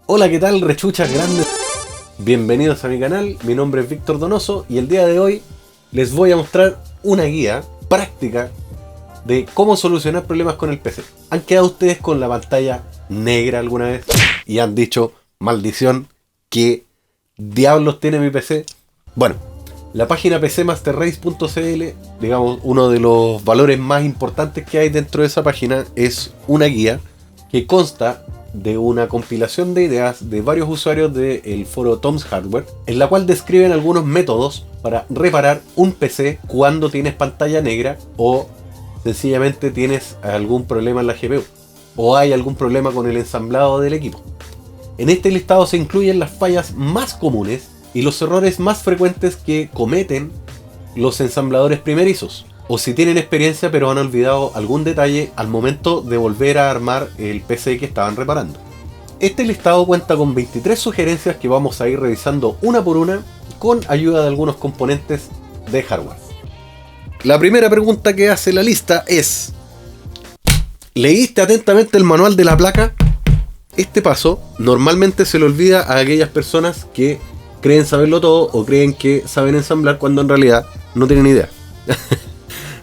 Hola, ¿qué tal, rechuchas grandes? Bienvenidos a mi canal, mi nombre es Víctor Donoso y el día de hoy les voy a mostrar una guía práctica de cómo solucionar problemas con el PC. ¿Han quedado ustedes con la pantalla negra alguna vez? Y han dicho, maldición, ¿qué diablos tiene mi PC? Bueno, la página pcmasterrace.cl, digamos, uno de los valores más importantes que hay dentro de esa página es una guía que consta de una compilación de ideas de varios usuarios del foro Tom's Hardware, en la cual describen algunos métodos para reparar un PC cuando tienes pantalla negra o sencillamente tienes algún problema en la GPU o hay algún problema con el ensamblado del equipo. En este listado se incluyen las fallas más comunes y los errores más frecuentes que cometen los ensambladores primerizos, o si tienen experiencia pero han olvidado algún detalle al momento de volver a armar el PC que estaban reparando. Este listado cuenta con 23 sugerencias que vamos a ir revisando una por una con ayuda de algunos componentes de hardware. La primera pregunta que hace la lista es: ¿leíste atentamente el manual de la placa? Este paso normalmente se le olvida a aquellas personas que creen saberlo todo o creen que saben ensamblar cuando en realidad no tienen idea.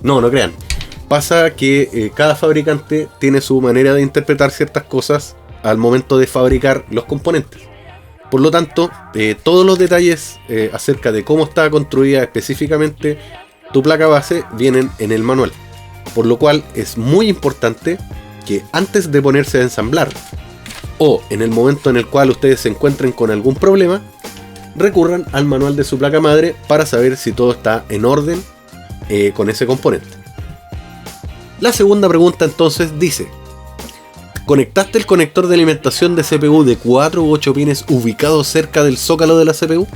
No crean. Pasa que cada fabricante tiene su manera de interpretar ciertas cosas al momento de fabricar los componentes. Por lo tanto, todos los detalles acerca de cómo está construida específicamente tu placa base vienen en el manual. Por lo cual es muy importante que antes de ponerse a ensamblar o en el momento en el cual ustedes se encuentren con algún problema, recurran al manual de su placa madre para saber si todo está en orden con ese componente. La segunda pregunta entonces dice: ¿conectaste el conector de alimentación de CPU de 4 u 8 pines ubicado cerca del zócalo de la CPU?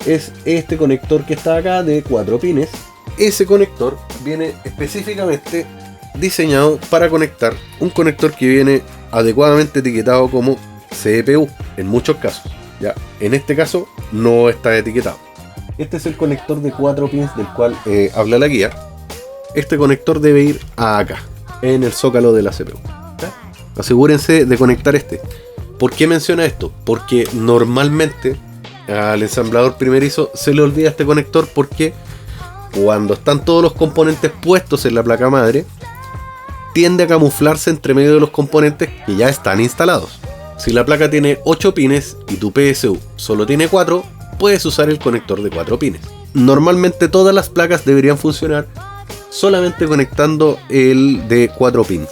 Es este conector que está acá de 4 pines. Ese conector viene específicamente diseñado para conectar un conector que viene adecuadamente etiquetado como CPU en muchos casos. Ya, en este caso no está etiquetado. Este es el conector de 4 pins del cual habla la guía. Este conector debe ir acá, en el zócalo de la CPU. ¿Ya? Asegúrense de conectar este. ¿Por qué menciona esto? Porque normalmente al ensamblador primerizo se le olvida este conector, porque cuando están todos los componentes puestos en la placa madre, tiende a camuflarse entre medio de los componentes que ya están instalados. Si la placa tiene 8 pines y tu PSU solo tiene 4, puedes usar el conector de 4 pines. Normalmente todas las placas deberían funcionar solamente conectando el de 4 pins.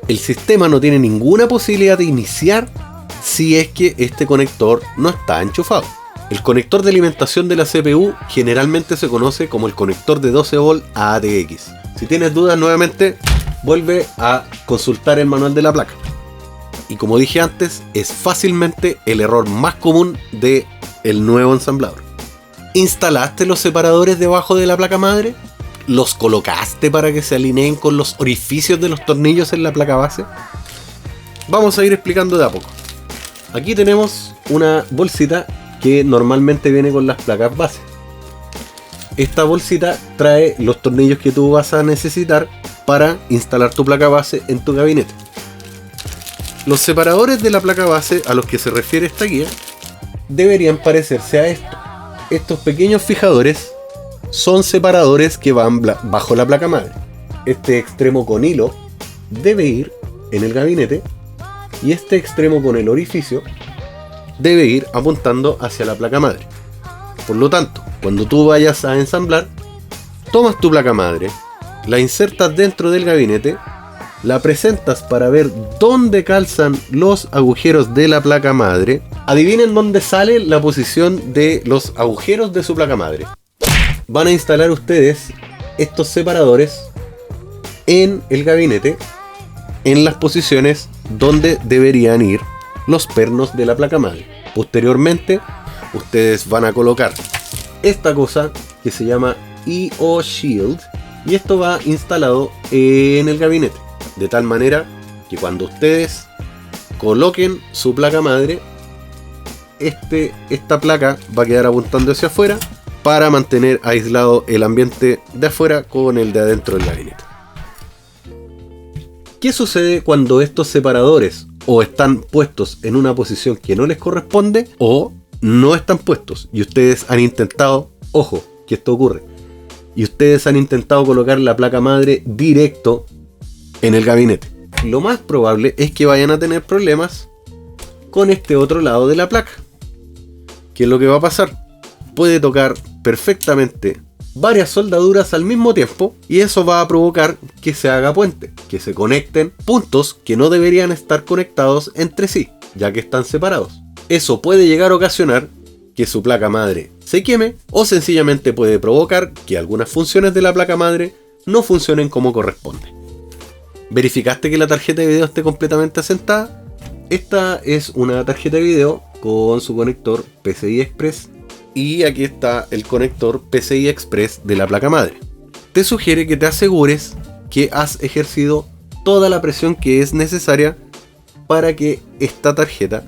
El sistema no tiene ninguna posibilidad de iniciar si es que este conector no está enchufado. El conector de alimentación de la CPU generalmente se conoce como el conector de 12 volt a ATX. Si tienes dudas, nuevamente vuelve a consultar el manual de la placa. Y como dije antes, es fácilmente el error más común del nuevo ensamblador. ¿Instalaste los separadores debajo de la placa madre? ¿Los colocaste para que se alineen con los orificios de los tornillos en la placa base? Vamos a ir explicando de a poco. Aquí tenemos una bolsita que normalmente viene con las placas base. Esta bolsita trae los tornillos que tú vas a necesitar para instalar tu placa base en tu gabinete. Los separadores de la placa base a los que se refiere esta guía deberían parecerse a esto. Estos pequeños fijadores son separadores que van bajo la placa madre. Este extremo con hilo debe ir en el gabinete y este extremo con el orificio debe ir apuntando hacia la placa madre. Por lo tanto, cuando tú vayas a ensamblar, tomas tu placa madre, la insertas dentro del gabinete, la presentas para ver dónde calzan los agujeros de la placa madre. Adivinen dónde sale la posición de los agujeros de su placa madre. Van a instalar ustedes estos separadores en el gabinete, en las posiciones donde deberían ir los pernos de la placa madre. Posteriormente, ustedes van a colocar esta cosa que se llama I/O Shield, y esto va instalado en el gabinete, de tal manera que cuando ustedes coloquen su placa madre, esta placa va a quedar apuntando hacia afuera para mantener aislado el ambiente de afuera con el de adentro del gabinete. ¿Qué sucede cuando estos separadores o están puestos en una posición que no les corresponde, o no están puestos. Y ustedes han intentado, ojo, que esto ocurre, y ustedes han intentado colocar la placa madre directo en el gabinete. Lo más probable es que vayan a tener problemas con este otro lado de la placa. ¿Qué es lo que va a pasar? Puede tocar perfectamente varias soldaduras al mismo tiempo y eso va a provocar que se haga puente, que se conecten puntos que no deberían estar conectados entre sí, ya que están separados. Eso puede llegar a ocasionar que su placa madre se queme, o sencillamente puede provocar que algunas funciones de la placa madre no funcionen como corresponde. ¿Verificaste que la tarjeta de video esté completamente asentada? Esta es una tarjeta de video con su conector PCI Express y aquí está el conector PCI Express de la placa madre. Te sugiere que te asegures que has ejercido toda la presión que es necesaria para que esta tarjeta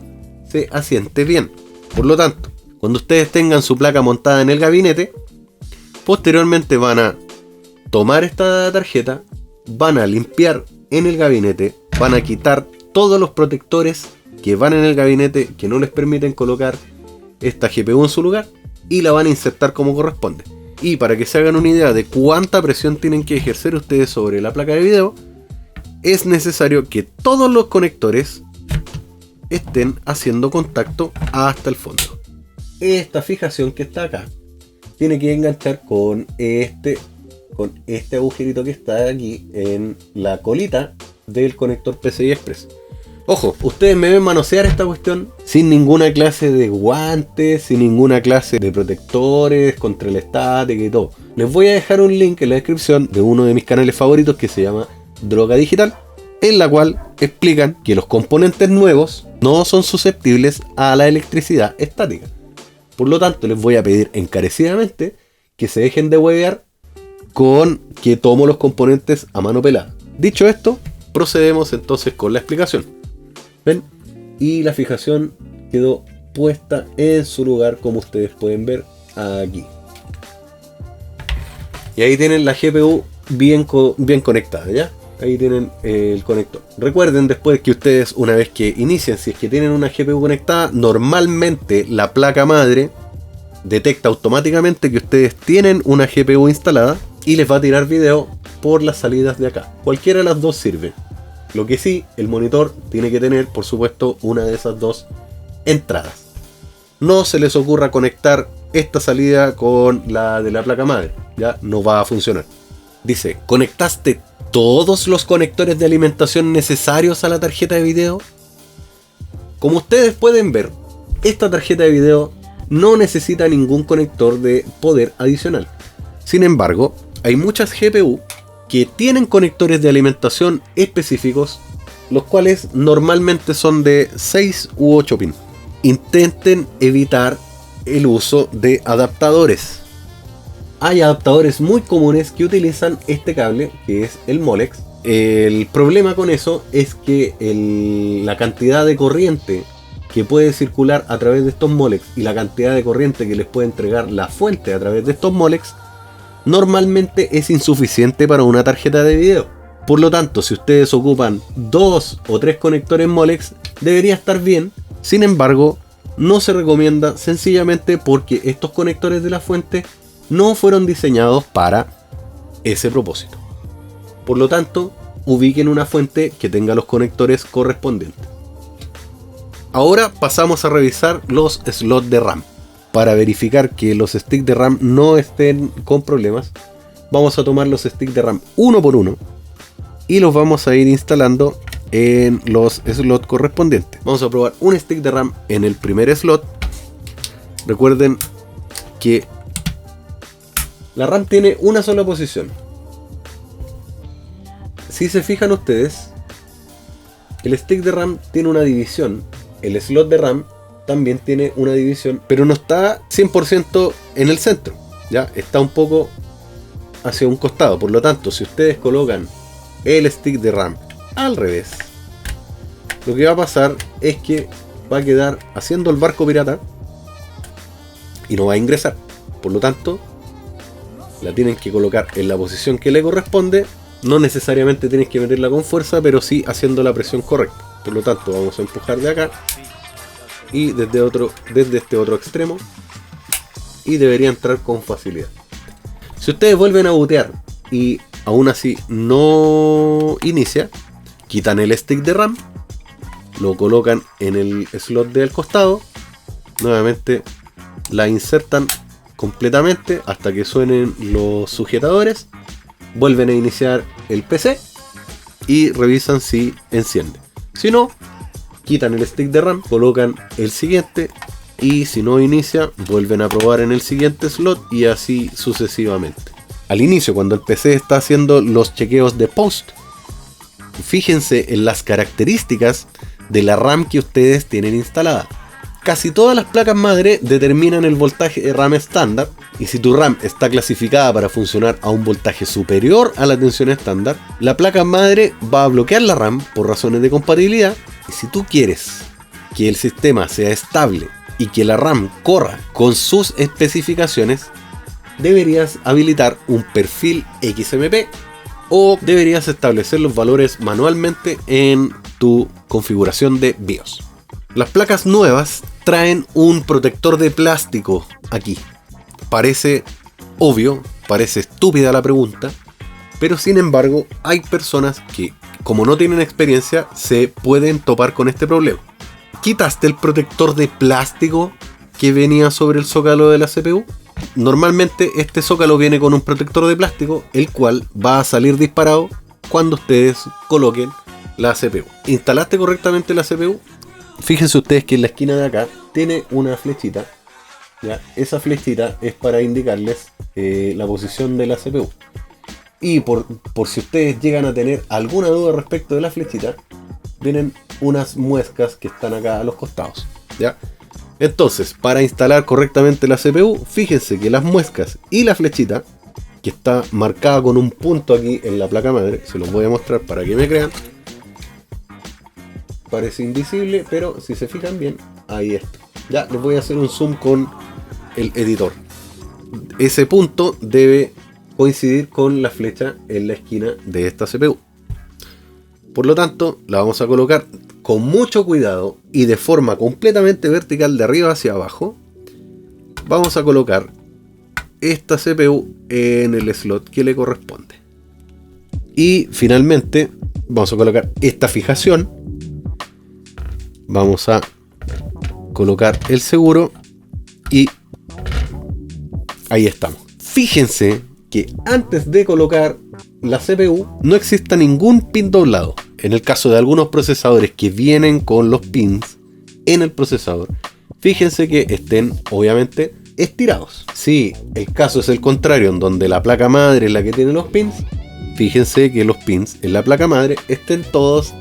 se asiente bien. Por lo tanto, cuando ustedes tengan su placa montada en el gabinete, posteriormente van a tomar esta tarjeta, van a limpiar en el gabinete, van a quitar todos los protectores que van en el gabinete que no les permiten colocar esta GPU en su lugar y la van a insertar como corresponde. Y para que se hagan una idea de cuánta presión tienen que ejercer ustedes sobre la placa de video, es necesario que todos los conectores estén haciendo contacto hasta el fondo. Esta fijación que está acá tiene que enganchar con este agujerito que está aquí en la colita del conector PCI Express. Ojo, ustedes me ven manosear esta cuestión sin ninguna clase de guantes, sin ninguna clase de protectores contra el estática y todo. Les voy a dejar un link en la descripción de uno de mis canales favoritos que se llama Droga Digital, en la cual explican que los componentes nuevos no son susceptibles a la electricidad estática. Por lo tanto, les voy a pedir encarecidamente que se dejen de huevear con que tomo los componentes a mano pelada. Dicho esto, procedemos entonces con la explicación. ¿Ven? Y la fijación quedó puesta en su lugar, como ustedes pueden ver aquí. Y ahí tienen la GPU bien conectada, ¿ya? Ahí tienen el conector. Recuerden después que ustedes, una vez que inicien, si es que tienen una GPU conectada, normalmente la placa madre detecta automáticamente que ustedes tienen una GPU instalada y les va a tirar video por las salidas de acá. Cualquiera de las dos sirve. Lo que sí, el monitor tiene que tener, por supuesto, una de esas dos entradas. No se les ocurra conectar esta salida con la de la placa madre. Ya no va a funcionar. Dice, ¿conectaste todos los conectores de alimentación necesarios a la tarjeta de video? Como ustedes pueden ver, esta tarjeta de video no necesita ningún conector de poder adicional. Sin embargo, hay muchas GPU que tienen conectores de alimentación específicos, los cuales normalmente son de 6 u 8 pin. Intenten evitar el uso de adaptadores. Hay adaptadores muy comunes que utilizan este cable, que es el Molex. El problema con eso es que la cantidad de corriente que puede circular a través de estos Molex y la cantidad de corriente que les puede entregar la fuente a través de estos Molex normalmente es insuficiente para una tarjeta de video. Por lo tanto, si ustedes ocupan 2 o 3 conectores Molex, debería estar bien. Sin embargo, no se recomienda sencillamente porque estos conectores de la fuente no fueron diseñados para ese propósito. Por lo tanto, ubiquen una fuente que tenga los conectores correspondientes. Ahora pasamos a revisar los slots de RAM. Para verificar que los sticks de RAM no estén con problemas, vamos a tomar los sticks de RAM uno por uno y los vamos a ir instalando en los slots correspondientes. Vamos a probar un stick de RAM en el primer slot. Recuerden que la RAM tiene una sola posición. Si se fijan ustedes, el stick de RAM tiene una división. El slot de RAM también tiene una división, pero no está 100% en el centro, ya está un poco hacia un costado. Por lo tanto, si ustedes colocan el stick de RAM al revés, lo que va a pasar es que va a quedar haciendo el barco pirata y no va a ingresar. Por lo tanto, la tienen que colocar en la posición que le corresponde. No necesariamente tienes que meterla con fuerza, pero sí haciendo la presión correcta. Por lo tanto vamos a empujar de acá y desde este otro extremo, y debería entrar con facilidad. Si ustedes vuelven a bootear y aún así no inicia, quitan el stick de RAM, lo colocan en el slot del costado, nuevamente la insertan completamente hasta que suenen los sujetadores, vuelven a iniciar el PC y revisan si enciende. Si no, quitan el stick de RAM, colocan el siguiente, y si no inicia, vuelven a probar en el siguiente slot y así sucesivamente. Al inicio, cuando el PC está haciendo los chequeos de post, fíjense en las características de la RAM que ustedes tienen instalada. Casi todas las placas madre determinan el voltaje de RAM estándar, y si tu RAM está clasificada para funcionar a un voltaje superior a la tensión estándar, la placa madre va a bloquear la RAM por razones de compatibilidad. Y si tú quieres que el sistema sea estable y que la RAM corra con sus especificaciones, deberías habilitar un perfil XMP o deberías establecer los valores manualmente en tu configuración de BIOS. Las placas nuevas traen un protector de plástico aquí. Parece obvio, parece estúpida la pregunta, pero sin embargo hay personas que, como no tienen experiencia, se pueden topar con este problema. ¿Quitaste el protector de plástico que venía sobre el zócalo de la CPU? Normalmente este zócalo viene con un protector de plástico, el cual va a salir disparado cuando ustedes coloquen la CPU. ¿Instalaste correctamente la CPU? Fíjense ustedes que en la esquina de acá tiene una flechita, ¿ya? Esa flechita es para indicarles la posición de la CPU. Y por si ustedes llegan a tener alguna duda respecto de la flechita, vienen unas muescas que están acá a los costados, ¿ya? Entonces, para instalar correctamente la CPU, fíjense que las muescas y la flechita, que está marcada con un punto aquí en la placa madre, se los voy a mostrar para que me crean. Parece invisible, pero si se fijan bien, ahí está. Ya les voy a hacer un zoom con el editor. Ese punto debe coincidir con la flecha en la esquina de esta CPU. Por lo tanto, la vamos a colocar con mucho cuidado y de forma completamente vertical de arriba hacia abajo. Vamos a colocar esta CPU en el slot que le corresponde. Y finalmente vamos a colocar esta fijación. Vamos a colocar el seguro y ahí estamos. Fíjense que antes de colocar la CPU no exista ningún pin doblado. En el caso de algunos procesadores que vienen con los pins en el procesador, fíjense que estén obviamente estirados. Si el caso es el contrario, en donde la placa madre es la que tiene los pins, fíjense que los pins en la placa madre estén todos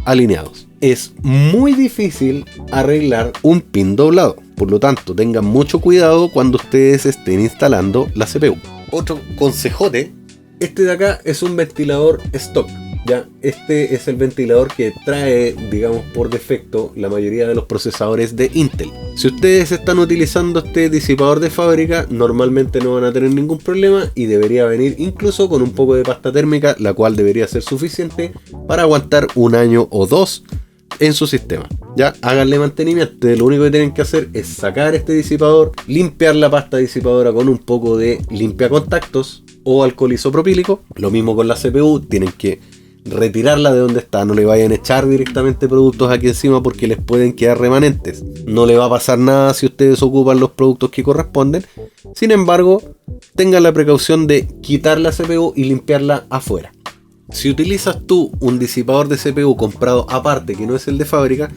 alineados. Es muy difícil arreglar un pin doblado, por lo tanto tengan mucho cuidado cuando ustedes estén instalando la CPU. Otro consejote, este de acá es un ventilador stock. Ya, este es el ventilador que trae, digamos, por defecto la mayoría de los procesadores de Intel. Si ustedes están utilizando este disipador de fábrica, normalmente no van a tener ningún problema y debería venir incluso con un poco de pasta térmica, la cual debería ser suficiente para aguantar un año o dos en su sistema. Ya, háganle mantenimiento. Lo único que tienen que hacer es sacar este disipador, limpiar la pasta disipadora con un poco de limpiacontactos o alcohol isopropílico. Lo mismo con la CPU, tienen que retirarla de donde está, no le vayan a echar directamente productos aquí encima porque les pueden quedar remanentes. No le va a pasar nada si ustedes ocupan los productos que corresponden. Sin embargo, tengan la precaución de quitar la CPU y limpiarla afuera. Si utilizas tú un disipador de CPU comprado aparte que no es el de fábrica,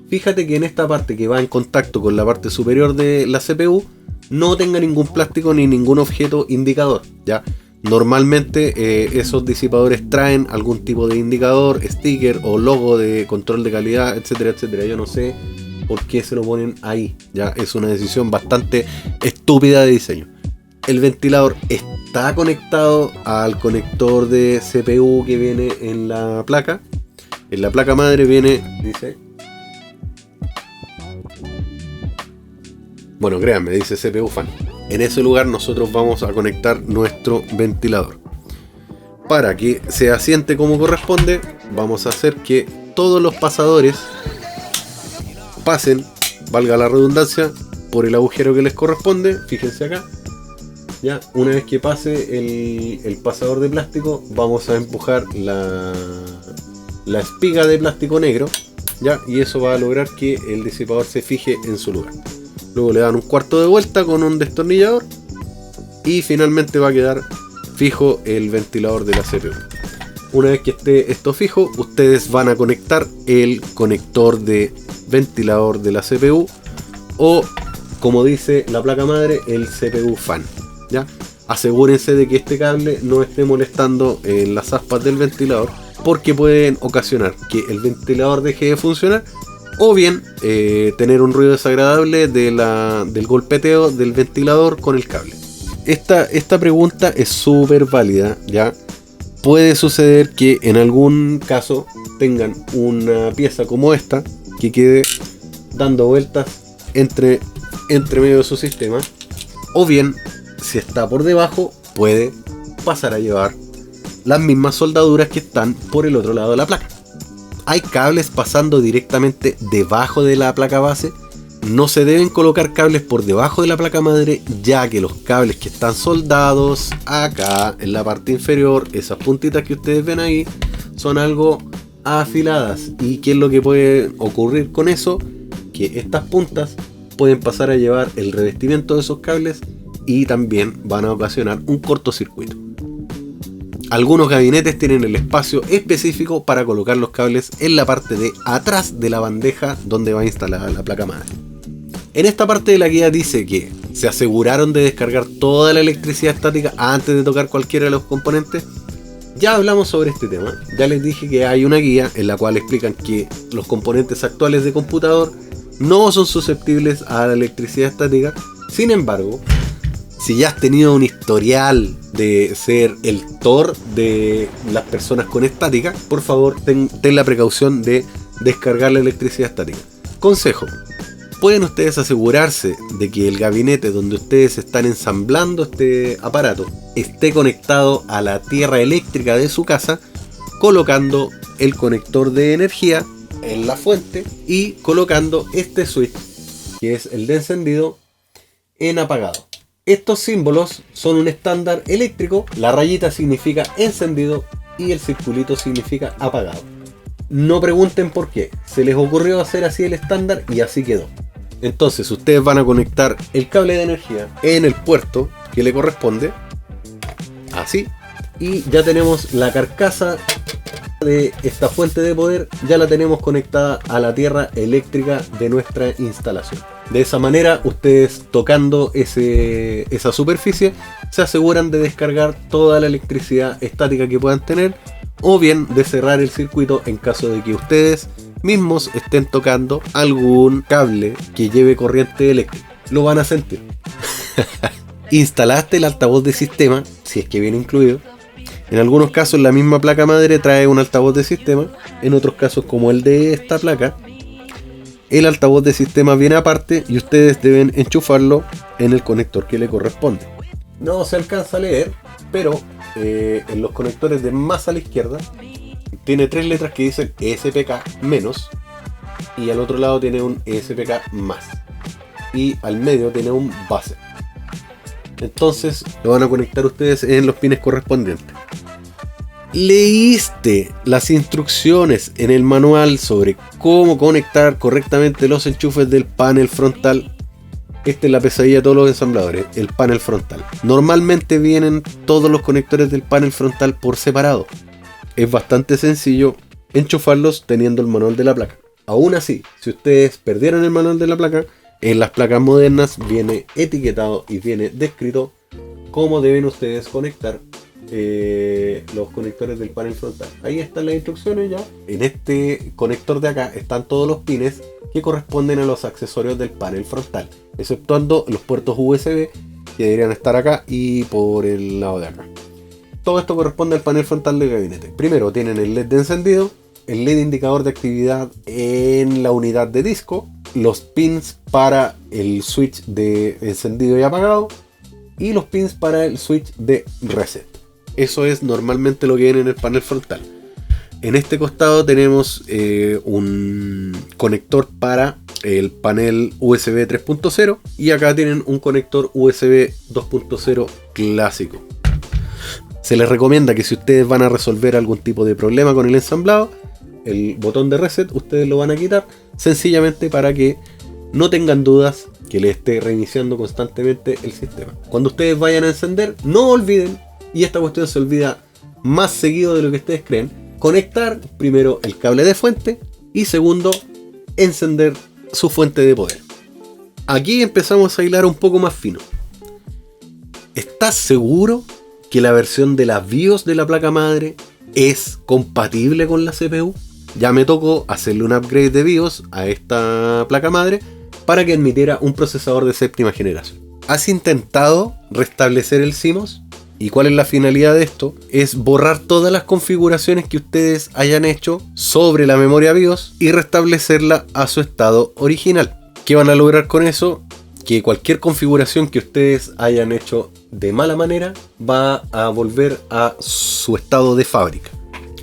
fíjate que en esta parte que va en contacto con la parte superior de la CPU no tenga ningún plástico ni ningún objeto indicador, ¿ya? Normalmente esos disipadores traen algún tipo de indicador, sticker o logo de control de calidad, etcétera, etcétera. Yo no sé por qué se lo ponen ahí, ya es una decisión bastante estúpida de diseño. El ventilador está conectado al conector de CPU que viene en la placa. En la placa madre viene, dice... Bueno, créanme, dice CPU fan. En ese lugar nosotros vamos a conectar nuestro ventilador. Para que se asiente como corresponde, vamos a hacer que todos los pasadores pasen, valga la redundancia, por el agujero que les corresponde. Fíjense acá. Ya, una vez que pase el pasador de plástico, vamos a empujar la espiga de plástico negro, ya, y eso va a lograr que el disipador se fije en su lugar. Luego le dan un cuarto de vuelta con un destornillador y finalmente va a quedar fijo el ventilador de la CPU. Una vez que esté esto fijo, ustedes van a conectar el conector de ventilador de la CPU, o como dice la placa madre, el CPU fan. ¿Ya? Asegúrense de que este cable no esté molestando en las aspas del ventilador, porque pueden ocasionar que el ventilador deje de funcionar, o bien tener un ruido desagradable del golpeteo del ventilador con el cable. Esta pregunta es súper válida, ¿ya? Puede suceder que en algún caso tengan una pieza como esta que quede dando vueltas entre medio de su sistema, o bien, si está por debajo, puede pasar a llevar las mismas soldaduras que están por el otro lado de la placa. Hay cables pasando directamente debajo de la placa base. No se deben colocar cables por debajo de la placa madre, ya que los cables que están soldados acá en la parte inferior, esas puntitas que ustedes ven ahí, son algo afiladas. ¿Y qué es lo que puede ocurrir con eso? Que estas puntas pueden pasar a llevar el revestimiento de esos cables y también van a ocasionar un cortocircuito. Algunos gabinetes tienen el espacio específico para colocar los cables en la parte de atrás de la bandeja donde va instalada la placa madre. En esta parte de la guía dice que se aseguraron de descargar toda la electricidad estática antes de tocar cualquiera de los componentes. Ya hablamos sobre este tema, ya les dije que hay una guía en la cual explican que los componentes actuales de computador no son susceptibles a la electricidad estática. Sin embargo, si ya has tenido un historial de ser el Thor de las personas con estática, por favor ten la precaución de descargar la electricidad estática. Consejo: pueden ustedes asegurarse de que el gabinete donde ustedes están ensamblando este aparato esté conectado a la tierra eléctrica de su casa, colocando el conector de energía en la fuente y colocando este switch, que es el de encendido, en apagado. Estos símbolos son un estándar eléctrico. La rayita significa encendido y el circulito significa apagado. No pregunten por qué, se les ocurrió hacer así el estándar y así quedó. Entonces ustedes van a conectar el cable de energía en el puerto que le corresponde, así, y ya tenemos la carcasa de esta fuente de poder, ya la tenemos conectada a la tierra eléctrica de nuestra instalación. De esa manera, ustedes tocando esa superficie se aseguran de descargar toda la electricidad estática que puedan tener, o bien de cerrar el circuito en caso de que ustedes mismos estén tocando algún cable que lleve corriente eléctrica. Lo van a sentir. Instalaste el altavoz de sistema, si es que viene incluido. En algunos casos la misma placa madre trae un altavoz de sistema. En otros casos, como el de esta placa, el altavoz de sistema viene aparte y ustedes deben enchufarlo en el conector que le corresponde. No se alcanza a leer, pero en los conectores de más a la izquierda tiene tres letras que dicen ESPK menos, y al otro lado tiene un ESPK más, y al medio tiene un base. Entonces lo van a conectar ustedes en los pines correspondientes. ¿Leíste las instrucciones en el manual sobre cómo conectar correctamente los enchufes del panel frontal? Esta es la pesadilla de todos los ensambladores, el panel frontal. Normalmente vienen todos los conectores del panel frontal por separado. Es bastante sencillo enchufarlos teniendo el manual de la placa. Aún así, si ustedes perdieron el manual de la placa, en las placas modernas viene etiquetado y viene descrito cómo deben ustedes conectar los conectores del panel frontal. Ahí están las instrucciones ya. En este conector de acá están todos los pines que corresponden a los accesorios del panel frontal, exceptuando los puertos USB que deberían estar acá y por el lado de acá. Todo esto corresponde al panel frontal del gabinete. Primero tienen el LED de encendido, el LED indicador de actividad en la unidad de disco, los pins para el switch de encendido y apagado y los pins para el switch de reset. Eso es normalmente lo que viene en el panel frontal. En este costado tenemos un conector para el panel USB 3.0 y acá tienen un conector USB 2.0 clásico. Se les recomienda que si ustedes van a resolver algún tipo de problema con el ensamblado, el botón de reset ustedes lo van a quitar sencillamente para que no tengan dudas que le esté reiniciando constantemente el sistema. Cuando ustedes vayan a encender, no olviden, y esta cuestión se olvida más seguido de lo que ustedes creen, conectar primero el cable de fuente y segundo, encender su fuente de poder. Aquí empezamos a hilar un poco más fino. ¿Estás seguro que la versión de la BIOS de la placa madre es compatible con la CPU? Ya me tocó hacerle un upgrade de BIOS a esta placa madre para que admitiera un procesador de séptima generación. ¿Has intentado restablecer el CMOS? ¿Y cuál es la finalidad de esto? Es borrar todas las configuraciones que ustedes hayan hecho sobre la memoria BIOS y restablecerla a su estado original. ¿Qué van a lograr con eso? Que cualquier configuración que ustedes hayan hecho de mala manera va a volver a su estado de fábrica.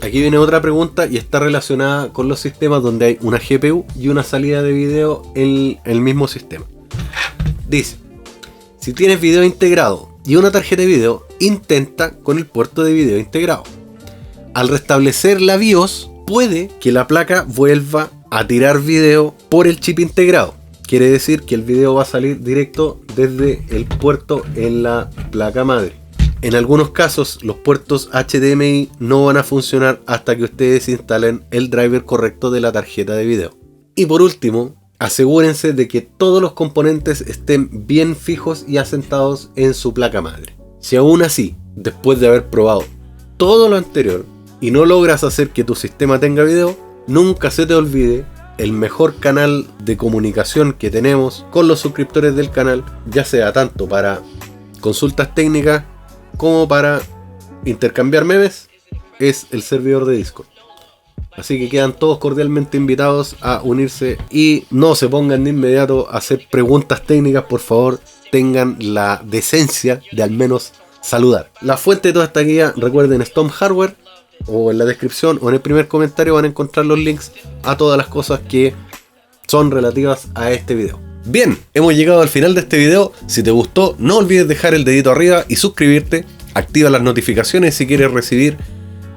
Aquí viene otra pregunta y está relacionada con los sistemas donde hay una GPU y una salida de video en el mismo sistema. Dice, si tienes video integrado y una tarjeta de video, intenta con el puerto de video integrado. Al restablecer la BIOS, puede que la placa vuelva a tirar video por el chip integrado. Quiere decir que el video va a salir directo desde el puerto en la placa madre. En algunos casos, los puertos HDMI no van a funcionar hasta que ustedes instalen el driver correcto de la tarjeta de video. Y por último, asegúrense de que todos los componentes estén bien fijos y asentados en su placa madre. Si aún así, después de haber probado todo lo anterior y no logras hacer que tu sistema tenga video, nunca se te olvide el mejor canal de comunicación que tenemos con los suscriptores del canal, ya sea tanto para consultas técnicas como para intercambiar memes, es el servidor de Discord. Así que quedan todos cordialmente invitados a unirse y no se pongan de inmediato a hacer preguntas técnicas, por favor, tengan la decencia de al menos saludar. La fuente de toda esta guía, recuerden, Stomp Hardware, o en la descripción o en el primer comentario van a encontrar los links a todas las cosas que son relativas a este video. Bien, hemos llegado al final de este video. Si te gustó, no olvides dejar el dedito arriba y suscribirte. Activa las notificaciones si quieres recibir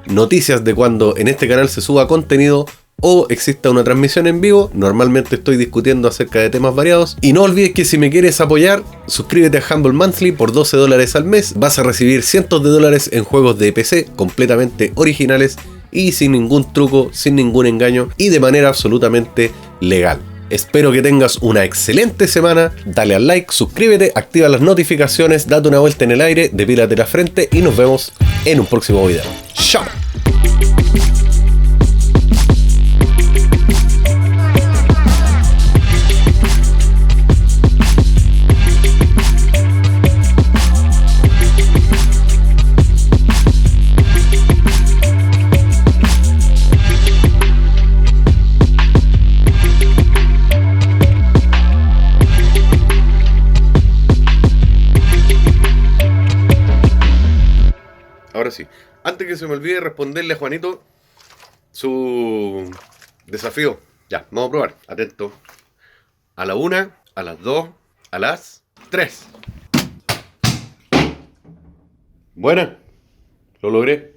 noticias de cuando en este canal se suba contenido o exista una transmisión en vivo. Normalmente estoy discutiendo acerca de temas variados. Y no olvides que si me quieres apoyar, suscríbete a Humble Monthly por $12 al mes. Vas a recibir cientos de dólares en juegos de PC completamente originales y sin ningún truco, sin ningún engaño y de manera absolutamente legal. Espero que tengas una excelente semana. Dale al like, suscríbete, activa las notificaciones, date una vuelta en el aire, depílate la frente y nos vemos en un próximo video. ¡Chao! Ahora sí, antes que se me olvide responderle a Juanito su desafío. Ya, vamos a probar. Atento. A la 1, a las 2, a las 3. Buena. Lo logré.